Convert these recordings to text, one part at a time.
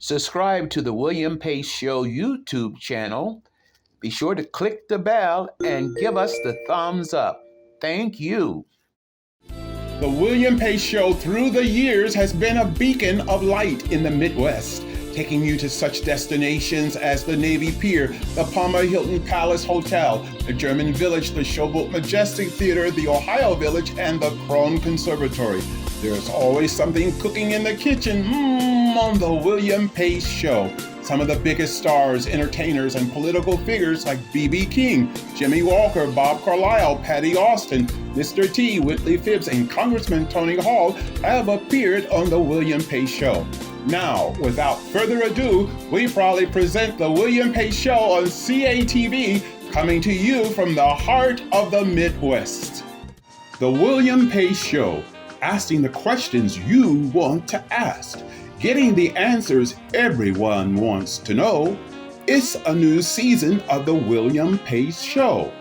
Subscribe to the William Pace Show YouTube channel. Be sure to click the bell and give us the thumbs up. Thank you. The William Pace Show through the years has been a beacon of light in the Midwest, taking you to such destinations as the Navy Pier, the Palmer Hilton Palace Hotel, the German Village, the Showboat Majestic Theatre, the Ohio Village, and the Krohn Conservatory. There's always something cooking in the kitchen on the William Pace Show. Some of the biggest stars, entertainers, and political figures like B.B. King, Jimmy Walker, Bob Carlisle, Patti Austin, Mr. T, Whitley Phibbs, and Congressman Tony Hall have appeared on the William Pace Show. Now, without further ado, we proudly present the William Pace Show on CATV, coming to you from the heart of the Midwest. The William Pace Show, asking the questions you want to ask, getting the answers everyone wants to know. It's a new season of the William Pace Show.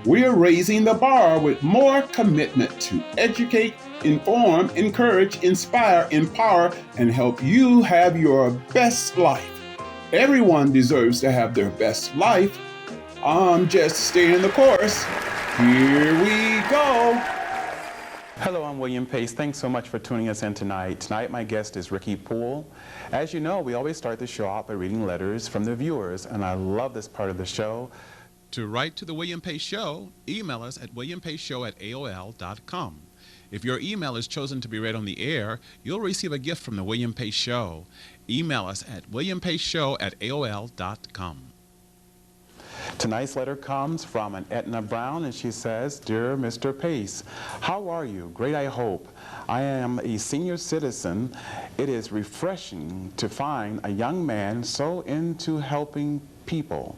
We're raising the bar with more commitment to educate, inform, encourage, inspire, empower, and help you have your best life. Everyone deserves to have their best life. I'm just staying the course. Here we go. Hello, I'm William Pace. Thanks so much for tuning us in tonight. Tonight, my guest is Ricky Poole. As you know, we always start the show off by reading letters from the viewers, and I love this part of the show. To write to the William Pace Show, email us at williampaceshow@aol.com. If your email is chosen to be read on the air, you'll receive a gift from the William Pace Show. Email us at williampaceshow@aol.com. Tonight's letter comes from an Edna Brown, and she says, "Dear Mr. Pace, how are you? Great, I hope. I am a senior citizen. It is refreshing to find a young man so into helping people.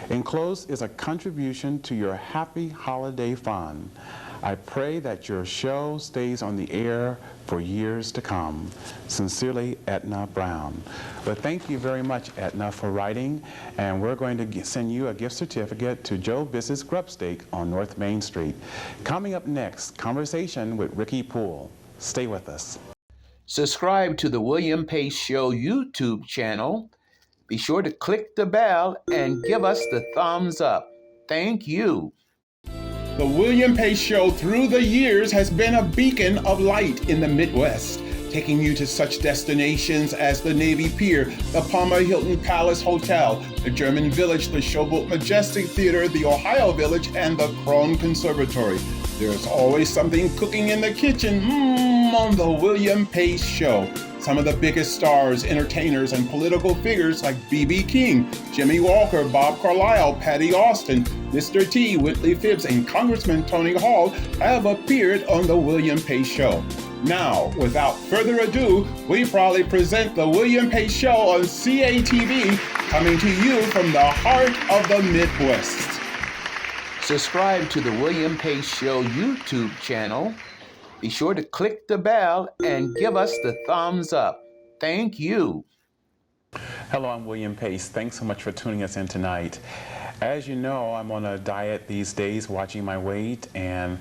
Enclosed is a contribution to your happy holiday fund. I pray that your show stays on the air for years to come. Sincerely, Edna Brown." Well, thank you very much, Edna, for writing, and we're going to send you a gift certificate to Joe Biss's Grub Steak on North Main Street. Coming up next, conversation with Ricky Poole. Stay with us. Subscribe to the William Pace Show YouTube channel. Be sure to click the bell and give us the thumbs up. Thank you. The William Pace Show through the years has been a beacon of light in the Midwest, taking you to such destinations as the Navy Pier, the Palmer Hilton Palace Hotel, the German Village, the Showboat Majestic Theatre, the Ohio Village, and the Krohn Conservatory. There's always something cooking in the kitchen on the William Pace Show. Some of the biggest stars, entertainers, and political figures like B.B. King, Jimmy Walker, Bob Carlisle, Patti Austin, Mr. T, Whitley Phibbs, and Congressman Tony Hall have appeared on the William Pace Show. Now, without further ado, we proudly present the William Pace Show on CATV, coming to you from the heart of the Midwest. Subscribe to the William Pace Show YouTube channel. Be sure to click the bell and give us the thumbs up. Thank you. Hello, I'm William Pace. Thanks so much for tuning us in tonight. As you know, I'm on a diet these days, watching my weight, and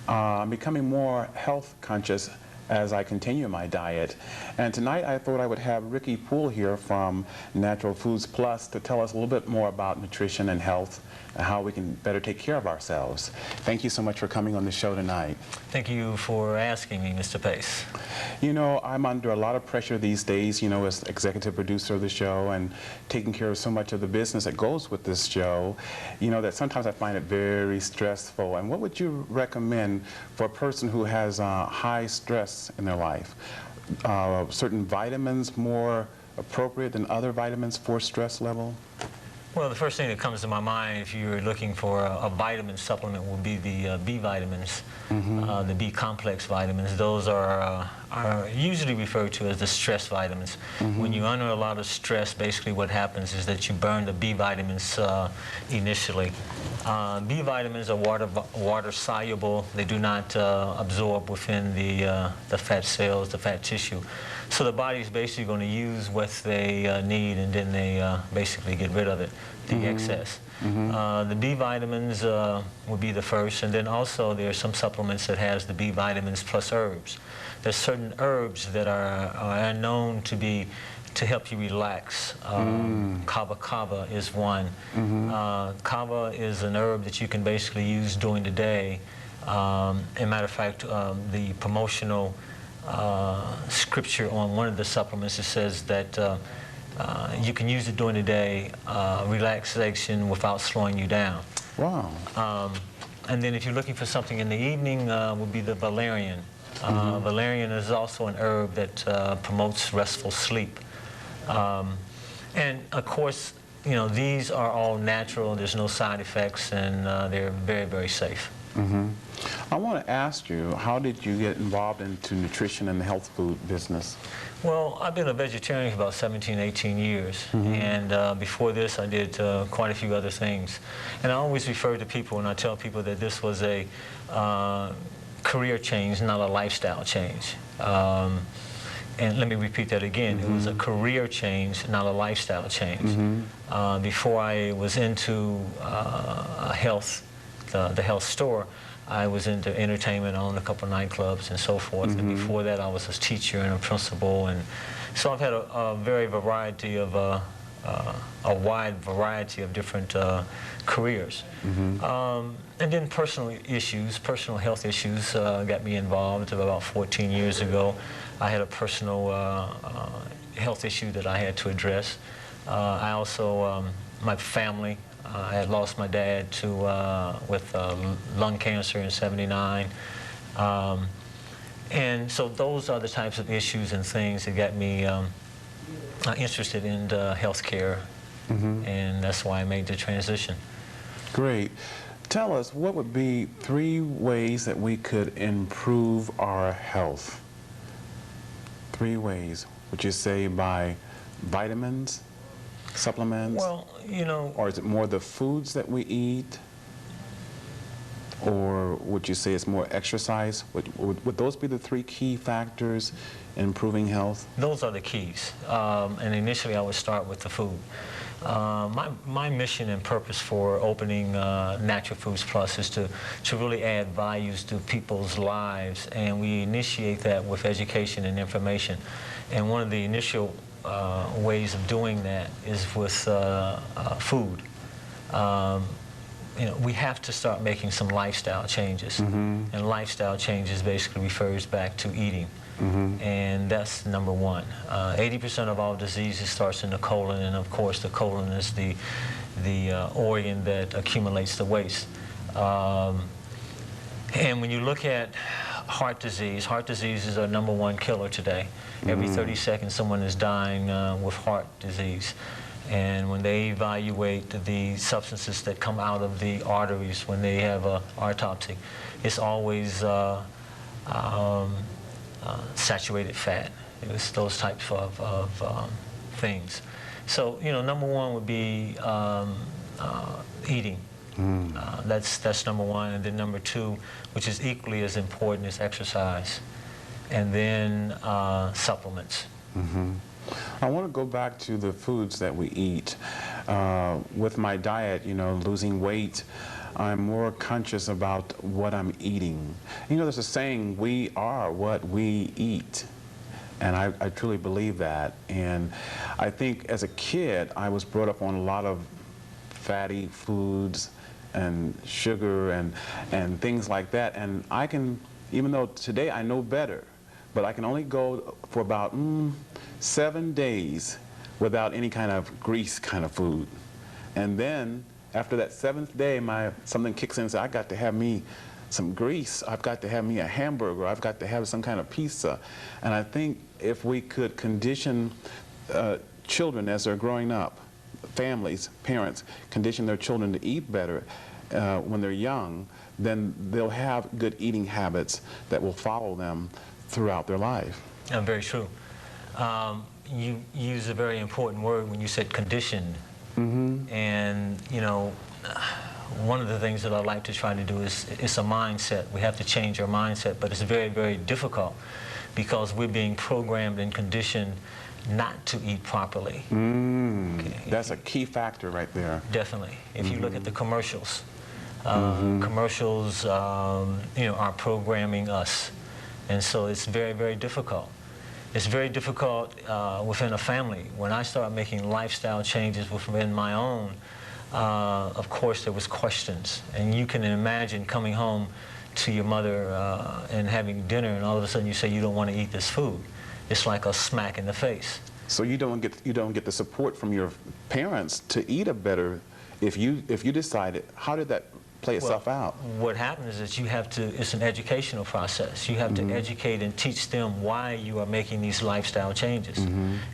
I'm becoming more health conscious as I continue my diet. And tonight I thought I would have Ricky Poole here from Natural Foods Plus to tell us a little bit more about nutrition and health and how we can better take care of ourselves. Thank you so much for coming on the show tonight. Thank you for asking me, Mr. Pace. You know, I'm under a lot of pressure these days, you know, as executive producer of the show and taking care of so much of the business that goes with this show, you know, that sometimes I find it very stressful. And what would you recommend for a person who has high stress in their life? Certain vitamins more appropriate than other vitamins for stress level? Well, the first thing that comes to my mind if you're looking for a vitamin supplement will be the B vitamins, the B complex vitamins. Those are usually referred to as the stress vitamins. When you're under a lot of stress, basically what happens is that you burn the B vitamins initially. B vitamins are water soluble. They do not absorb within the fat cells, the fat tissue. So the body is basically going to use what they need, and then they basically get rid of it, the excess. The B vitamins would be the first, and then also there are some supplements that has the B vitamins plus herbs. There's certain herbs that are known to be to help you relax. Kava kava is one. Kava is an herb that you can basically use during the day. As a matter of fact, the promotional scripture on one of the supplements, it says that you can use it during the day, relaxation without slowing you down. Wow. And then if you're looking for something in the evening, would be the valerian. Valerian is also an herb that promotes restful sleep. And of course, you know, these are all natural, there's no side effects, and they're very, very safe. I want to ask you, how did you get involved into nutrition and the health food business? Well, I've been a vegetarian for about 17, 18 years, and before this I did quite a few other things. And I always refer to people, and I tell people that this was a career change, not a lifestyle change. And let me repeat that again. It was a career change, not a lifestyle change. Before I was into health, the health store, I was into entertainment, owned a couple of nightclubs and so forth. And before that, I was a teacher and a principal. And so I've had a wide variety of different careers. And then personal health issues got me involved about 14 years ago. I had a personal health issue that I had to address. I also, my family, I had lost my dad with lung cancer in '79. And so those are the types of issues and things that got me interested in health care. And that's why I made the transition. Great. Tell us, what would be 3 ways that we could improve our health? 3 ways. Would you say by vitamins, supplements? Well, you know... Or is it more the foods that we eat? Or would you say it's more exercise? Would those be the 3 key factors in improving health? Those are the keys. And initially I would start with the food. My mission and purpose for opening Natural Foods Plus is to really add values to people's lives, and we initiate that with education and information. And one of the initial ways of doing that is with food. You know, we have to start making some lifestyle changes, and lifestyle changes basically refers back to eating. And that's number 1. 80% of all diseases starts in the colon, and of course the colon is the organ that accumulates the waste. And when you look at heart disease is our number 1 killer today. Every 30 seconds someone is dying with heart disease. And when they evaluate the substances that come out of the arteries when they have an autopsy, it's always saturated fat. It was those types of things. So, you know, number 1 would be eating. That's number 1. And then number 2, which is equally as important, is exercise. And then supplements. I want to go back to the foods that we eat. With my diet, you know, losing weight, I'm more conscious about what I'm eating. You know, there's a saying, we are what we eat. And I truly believe that. And I think as a kid, I was brought up on a lot of fatty foods and sugar and things like that. And I can, even though today I know better, but I can only go for about 7 days without any kind of grease kind of food. And then after that 7th day, something kicks in and says, I got to have me some grease. I've got to have me a hamburger. I've got to have some kind of pizza. And I think if we could condition children as they're growing up, families, parents, condition their children to eat better when they're young, then they'll have good eating habits that will follow them throughout their life. Very true. You use a very important word when you said conditioned. And, you know, one of the things that I like to try to do is, it's a mindset. We have to change our mindset, but it's very, very difficult because we're being programmed and conditioned not to eat properly. Okay. That's a key factor right there. Definitely. If you look at the commercials, commercials, you know, are programming us. And so it's very, very difficult. It's very difficult within a family. When I started making lifestyle changes within my own, of course there was questions. And you can imagine coming home to your mother and having dinner, and all of a sudden you say you don't want to eat this food. It's like a smack in the face. So you don't get the support from your parents to eat a better. If you decided, how did that play itself out? What happens is that you have to, it's an educational process. You have to educate and teach them why you are making these lifestyle changes.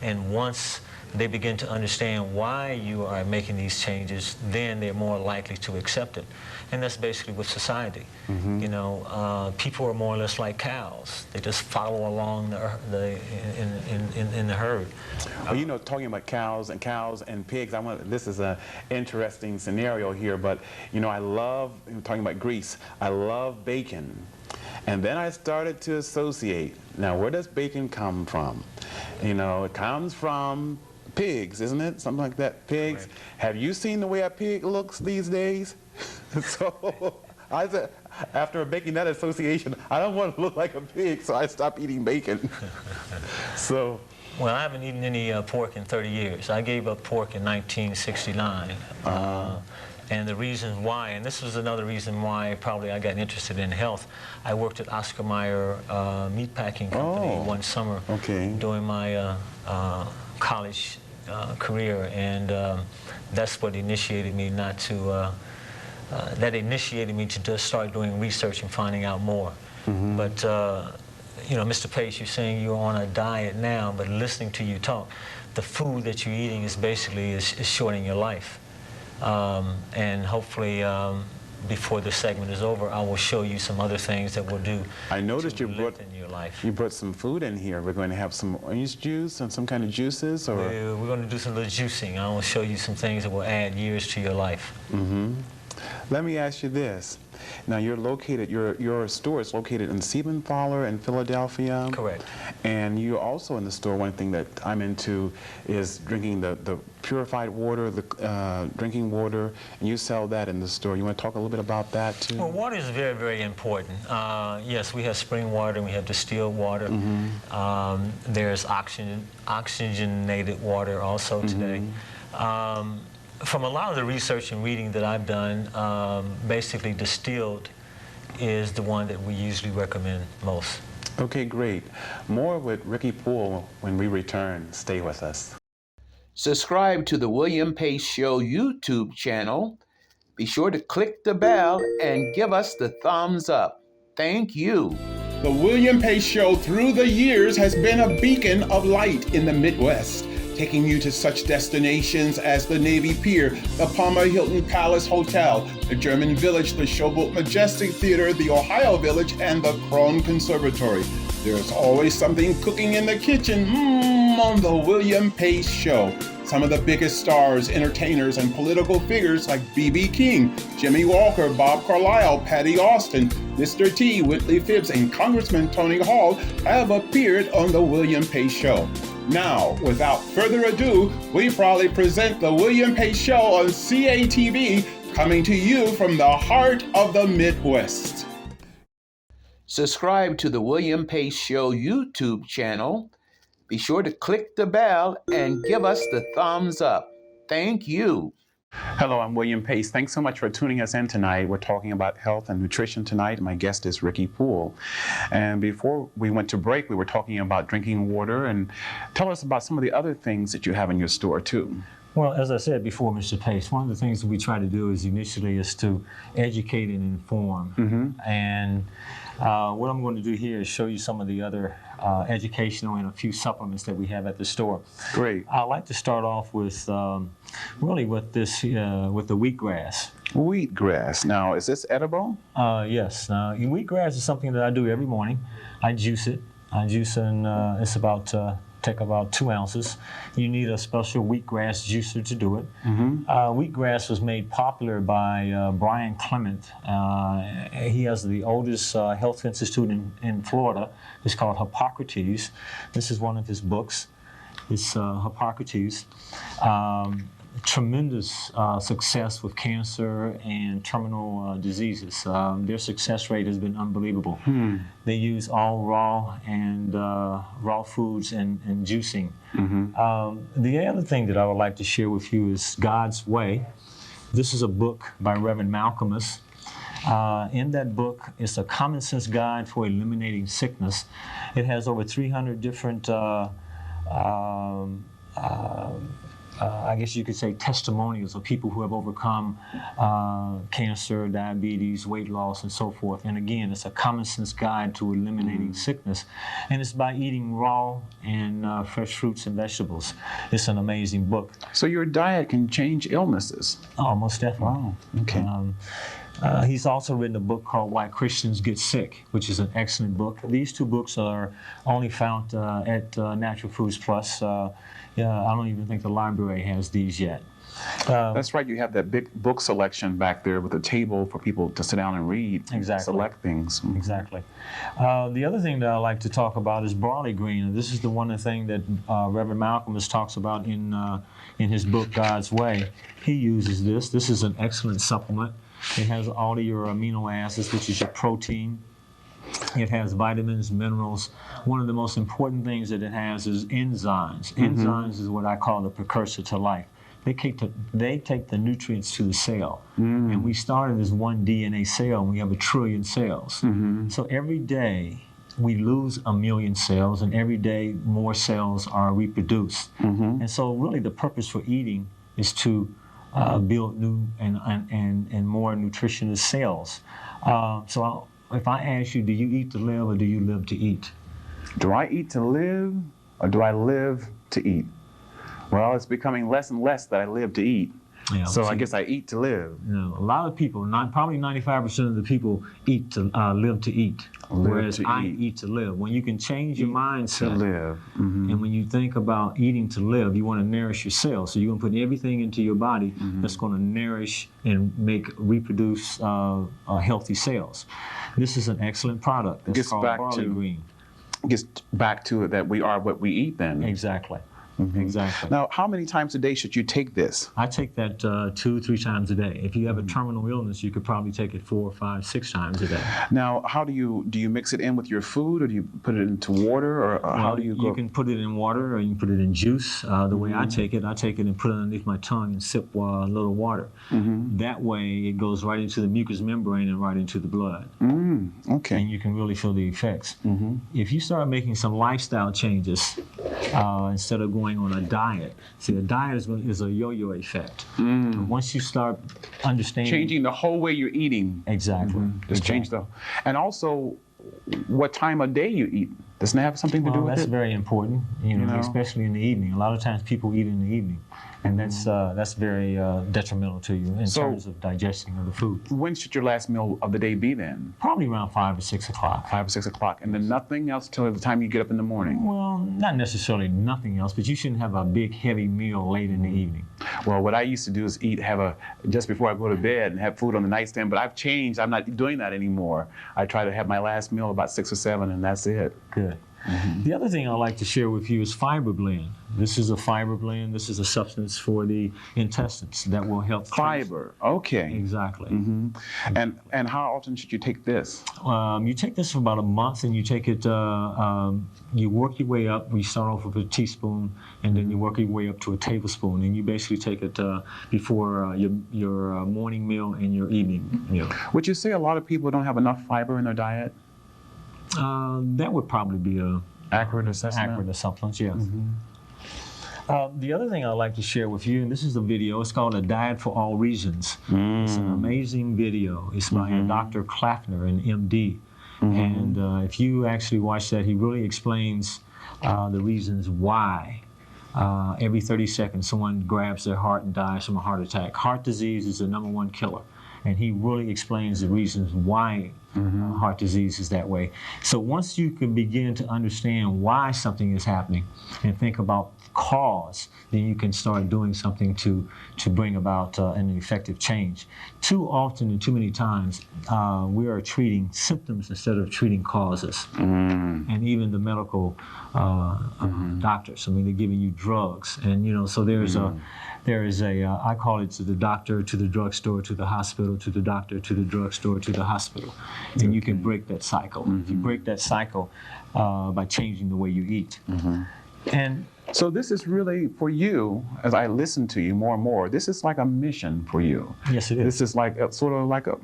And once they begin to understand why you are making these changes, then they're more likely to accept it. And that's basically with society. You know, people are more or less like cows. They just follow along in the herd. Well, you know, talking about cows and pigs, this is an interesting scenario here, but you know, I love, talking about grease, I love bacon. And then I started to associate, now where does bacon come from? You know, it comes from pigs, isn't it? Something like that, pigs. Right. Have you seen the way a pig looks these days? So I said, after making that association, I don't want to look like a pig, so I stopped eating bacon. So. Well, I haven't eaten any pork in 30 years. I gave up pork in 1969. And the reason why, and this was another reason why probably I got interested in health, I worked at Oscar Mayer meatpacking company one summer during my college career, and that's what initiated me to just start doing research and finding out more. But you know, Mr. Pace, you're saying you're on a diet now, but listening to you talk, the food that you're eating is basically shortening your life. And hopefully, before this segment is over, I will show you some other things that will do. I noticed you brought in your life. You brought some food in here. We're going to have some orange juice and some kind of juices, or we're going to do some little juicing. I will show you some things that will add years to your life. Let me ask you this. Now you're located, your store is located in Siebenthaler in Philadelphia. Correct. And you're also in the store, one thing that I'm into is drinking the purified water, the drinking water, and you sell that in the store. You want to talk a little bit about that too? Well, water is very, very important. Yes, we have spring water and we have distilled water. There's oxygenated water also today. From a lot of the research and reading that I've done, basically distilled is the one that we usually recommend most. Okay, great. More with Ricky Poole when we return. Stay with us. Subscribe to the William Pace Show YouTube channel. Be sure to click the bell and give us the thumbs up. Thank you. The William Pace Show through the years has been a beacon of light in the Midwest, taking you to such destinations as the Navy Pier, the Palmer Hilton Palace Hotel, the German Village, the Showboat Majestic Theatre, the Ohio Village, and the Krohn Conservatory. There's always something cooking in the kitchen on the William Pace Show. Some of the biggest stars, entertainers, and political figures like B.B. King, Jimmy Walker, Bob Carlisle, Patti Austin, Mr. T, Whitley Phibbs, and Congressman Tony Hall have appeared on the William Pace Show. Now, without further ado, we proudly present the William Pace Show on CATV, coming to you from the heart of the Midwest. Subscribe to the William Pace Show YouTube channel. Be sure to click the bell and give us the thumbs up. Thank you. Hello, I'm William Pace. Thanks so much for tuning us in tonight. We're talking about health and nutrition tonight. My guest is Ricky Poole. And before we went to break, we were talking about drinking water. And tell us about some of the other things that you have in your store, too. Well, as I said before, Mr. Pace, one of the things that we try to do is initially is to educate and inform. And what I'm going to do here is show you some of the other educational and a few supplements that we have at the store. Great. I'd like to start off with really with this with the wheatgrass. Wheatgrass. Now, is this edible? Yes. Wheatgrass is something that I do every morning. I juice it. And it's about take about 2 ounces. You need a special wheatgrass juicer to do it. Wheatgrass was made popular by Brian Clement. He has the oldest health institute in Florida. It's called Hippocrates. This is one of his books. It's Hippocrates. tremendous success with cancer and terminal diseases. Their success rate has been unbelievable. They use all raw and raw foods and juicing. The other thing that I would like to share with you is God's Way. This is a book by Reverend Malcolmus. In that book, it's a common sense guide for eliminating sickness. It has over 300 different I guess you could say testimonials of people who have overcome cancer, diabetes, weight loss, and so forth. And again, it's a common sense guide to eliminating sickness. And it's by eating raw and fresh fruits and vegetables. It's an amazing book. So your diet can change illnesses? Oh, most definitely. Wow, okay. He's also written a book called Why Christians Get Sick, which is an excellent book. These two books are only found at Natural Foods Plus. I don't even think the library has these yet. That's right. You have that big book selection back there with a table for people to sit down and read. Exactly. Select things. Exactly. The other thing that I like to talk about is barley green. And this is the one thing that Reverend Malcolmus talks about in his book, God's Way. He uses this. This is an excellent supplement. It has all of your amino acids, which is your protein. It has vitamins, minerals. One of the most important things that it has is enzymes. Enzymes is what I call the precursor to life. They take the nutrients to the cell. And we started as one DNA cell, and we have 1 trillion cells. So every day, we lose 1 million cells, and every day, more cells are reproduced. And so really the purpose for eating is to build new and more nutritious cells. So if I ask you, do you eat to live or do you live to eat? Do I eat to live or do I live to eat? Well, it's becoming less and less that I live to eat. Yeah, so I guess I eat to live. You know, a lot of people, probably 95% of the people eat to live to eat, whereas I eat to live. When you can change your mindset to live, and when you think about eating to live, you want to nourish your cells. So you're going to put everything into your body that's going to nourish and reproduce healthy cells. This is an excellent product. It's called barley green. Gets back to it that we are what we eat then. Exactly. Exactly. Now, how many times a day should you take this? I take that 2-3 times a day. If you have a terminal illness, you could probably take it 4, 5, 6 times a day. Now, how do you mix it in with your food, or do you put it into water, or how do you go? You can put it in water, or you can put it in juice. The way I take it and put it underneath my tongue and sip a little water. That way, it goes right into the mucous membrane and right into the blood. Okay. And you can really feel the effects. If you start making some lifestyle changes, instead of going on a diet. See, a diet is a yo-yo effect. Once you start understanding... Changing the whole way you're eating. Exactly. Just change and also, what time of day you eat. Doesn't it have something to do with it? That's very important, you know, especially in the evening. A lot of times people eat in the evening, and that's very detrimental to you in terms of digesting of the food. When should your last meal of the day be then? Probably around 5 or 6 o'clock. 5 or 6 o'clock, and then nothing else till the time you get up in the morning? Well, not necessarily nothing else, but you shouldn't have a big, heavy meal late in the evening. Well, what I used to do is just before I go to bed and have food on the nightstand, but I've changed. I'm not doing that anymore. I try to have my last meal about 6 or 7, and that's it. Good. The other thing I'd like to share with you is fiber blend. This is a fiber blend. This is a substance for the intestines that will help. Fiber, okay. Exactly. And how often should you take this? You take this for about a month, and you take it. You work your way up. You start off with a teaspoon, and then you work your way up to a tablespoon, and you basically take it before your morning meal and your evening meal. Would you say a lot of people don't have enough fiber in their diet? That would probably be a accurate assessment. Accurate assessment, yes. The other thing I'd like to share with you, and this is a video, it's called A Diet for All Reasons. It's an amazing video. It's by Dr. Klaffner, an MD. And if you actually watch that, he really explains the reasons why every 30 seconds someone grabs their heart and dies from a heart attack. Heart disease is the #1 killer. And he really explains the reasons why heart disease is that way. So once you can begin to understand why something is happening and think about cause, then you can start doing something to bring about an effective change. Too often and too many times, we are treating symptoms instead of treating causes. And even the medical doctors, I mean, they're giving you drugs, and so there is a I call it to the doctor, to the drugstore, to the hospital, to the doctor, to the drugstore, to the hospital, and you can break that cycle. If you break that cycle by changing the way you eat. And so this is really for you, as I listen to you more and more, this is like a mission for you. Yes, it is. This is like sort of like a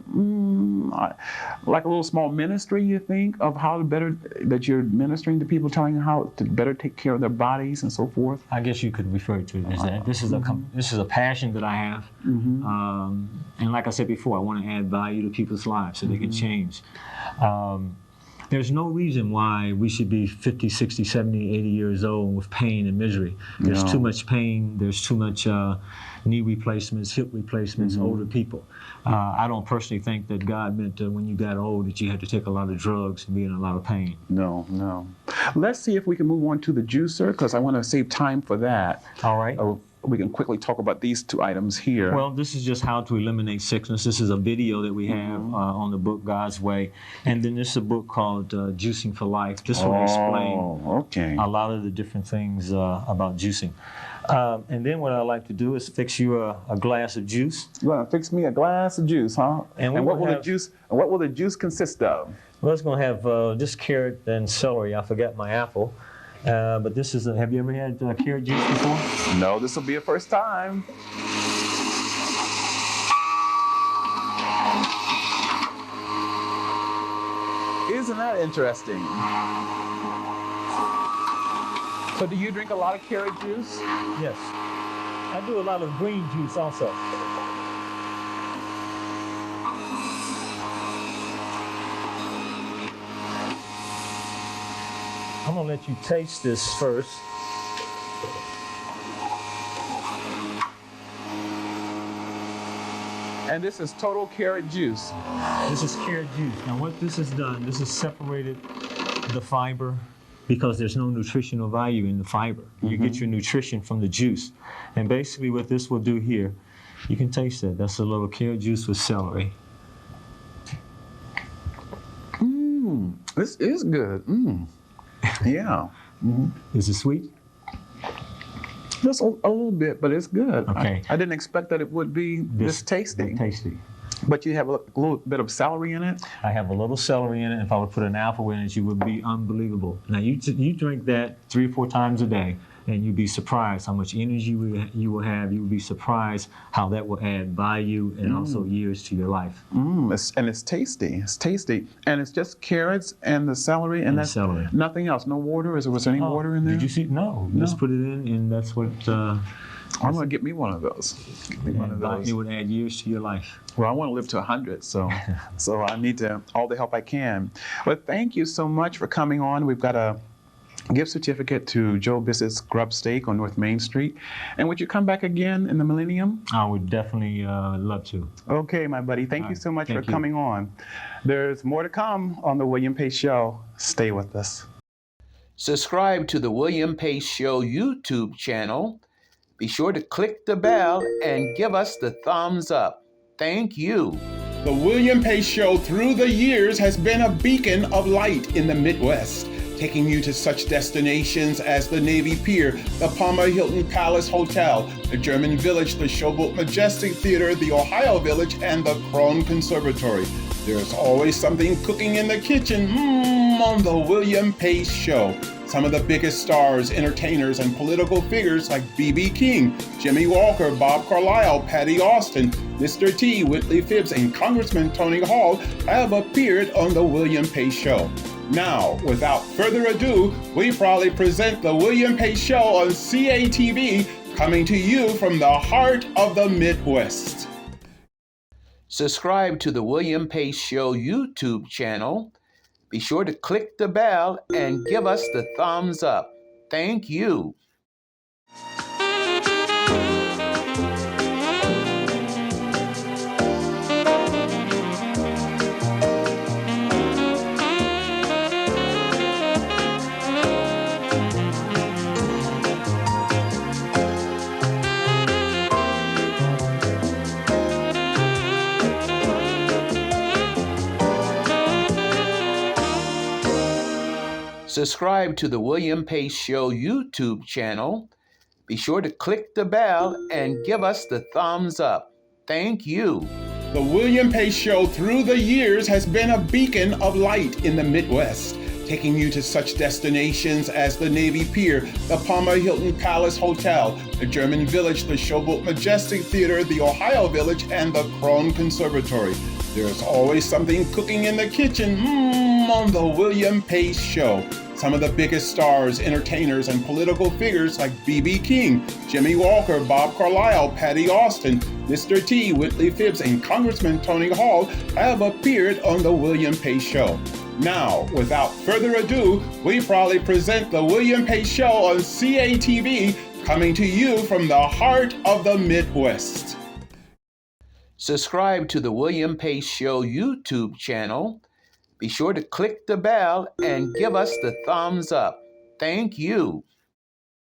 little small ministry, you think, of how to better, that you're ministering to people, telling them how to better take care of their bodies and so forth. I guess you could refer to it as that. This is a passion that I have. And like I said before, I want to add value to people's lives so they can change. There's no reason why we should be 50, 60, 70, 80 years old with pain and misery. There's too much pain, there's too much knee replacements, hip replacements, older people. I don't personally think that God meant when you got old that you had to take a lot of drugs and be in a lot of pain. No. Let's see if we can move on to the juicer, because I want to save time for that. All right. We can quickly talk about these two items here. Well, this is just how to eliminate sickness. This is a video that we have on the book God's Way. And then there's a book called Juicing for Life. This will explain a lot of the different things about juicing. And then what I like to do is fix you a glass of juice. You're going to fix me a glass of juice, huh? And what will the juice consist of? Well, it's going to have just carrot and celery. I forgot my apple. But this is have you ever had carrot juice before? No, this will be a first time. Isn't that interesting? So do you drink a lot of carrot juice? Yes. I do a lot of green juice also. I'm going to let you taste this first. And this is total carrot juice. This is carrot juice. Now what this has done, this has separated the fiber because there's no nutritional value in the fiber. You get your nutrition from the juice. And basically what this will do here, you can taste it. That's a little carrot juice with celery. This is good. Yeah. Is it sweet? Just a little bit, but it's good. Okay. I didn't expect that it would be this tasty. But you have a little bit of celery in it? I have a little celery in it. If I would put an apple in it, you would be unbelievable. Now, you drink that 3 or 4 times a day, and you'd be surprised how much energy you will have. You would be surprised how that will add value and also years to your life. And it's tasty. It's tasty. And it's just carrots and the celery, and that's celery. Nothing else. No water? Was there any water in there? Did you see? No. Just put it in, and that's what... I'm going to get me one of those. It would add years to your life. Well, I want to live to 100, so I need all the help I can. But thank you so much for coming on. We've got a gift certificate to Joe Bissett's Grub Steak on North Main Street. And would you come back again in the millennium? I would definitely love to. Okay, my buddy. Thank you so much for coming on. There's more to come on The William Pace Show. Stay with us. Subscribe to The William Pace Show YouTube channel. Be sure to click the bell and give us the thumbs up. Thank you. The William Pace Show through the years has been a beacon of light in the Midwest, taking you to such destinations as the Navy Pier, the Palmer Hilton Palace Hotel, the German Village, the Showboat Majestic Theatre, the Ohio Village, and the Krohn Conservatory. There's always something cooking in the kitchen on The William Pace Show. Some of the biggest stars, entertainers, and political figures like B.B. King, Jimmy Walker, Bob Carlisle, Patti Austin, Mr. T, Whitley Phibbs, and Congressman Tony Hall have appeared on The William Pace Show. Now, without further ado, we proudly present The William Pace Show on CATV, coming to you from the heart of the Midwest. Subscribe to The William Pace Show YouTube channel. Be sure to click the bell and give us the thumbs up. Thank you. Subscribe to the William Pace Show YouTube channel. Be sure to click the bell and give us the thumbs up. Thank you. The William Pace Show through the years has been a beacon of light in the Midwest, taking you to such destinations as the Navy Pier, the Palmer Hilton Palace Hotel, the German Village, the Showboat Majestic Theatre, the Ohio Village, and the Krohn Conservatory. There's always something cooking in the kitchen on the William Pace Show. Some of the biggest stars, entertainers, and political figures like B.B. King, Jimmy Walker, Bob Carlisle, Patti Austin, Mr. T, Whitley Phibbs, and Congressman Tony Hall have appeared on the William Pace Show. Now, without further ado, we proudly present the William Pace Show on CATV, coming to you from the heart of the Midwest. Subscribe to the William Pace Show YouTube channel. Be sure to click the bell and give us the thumbs up. Thank you.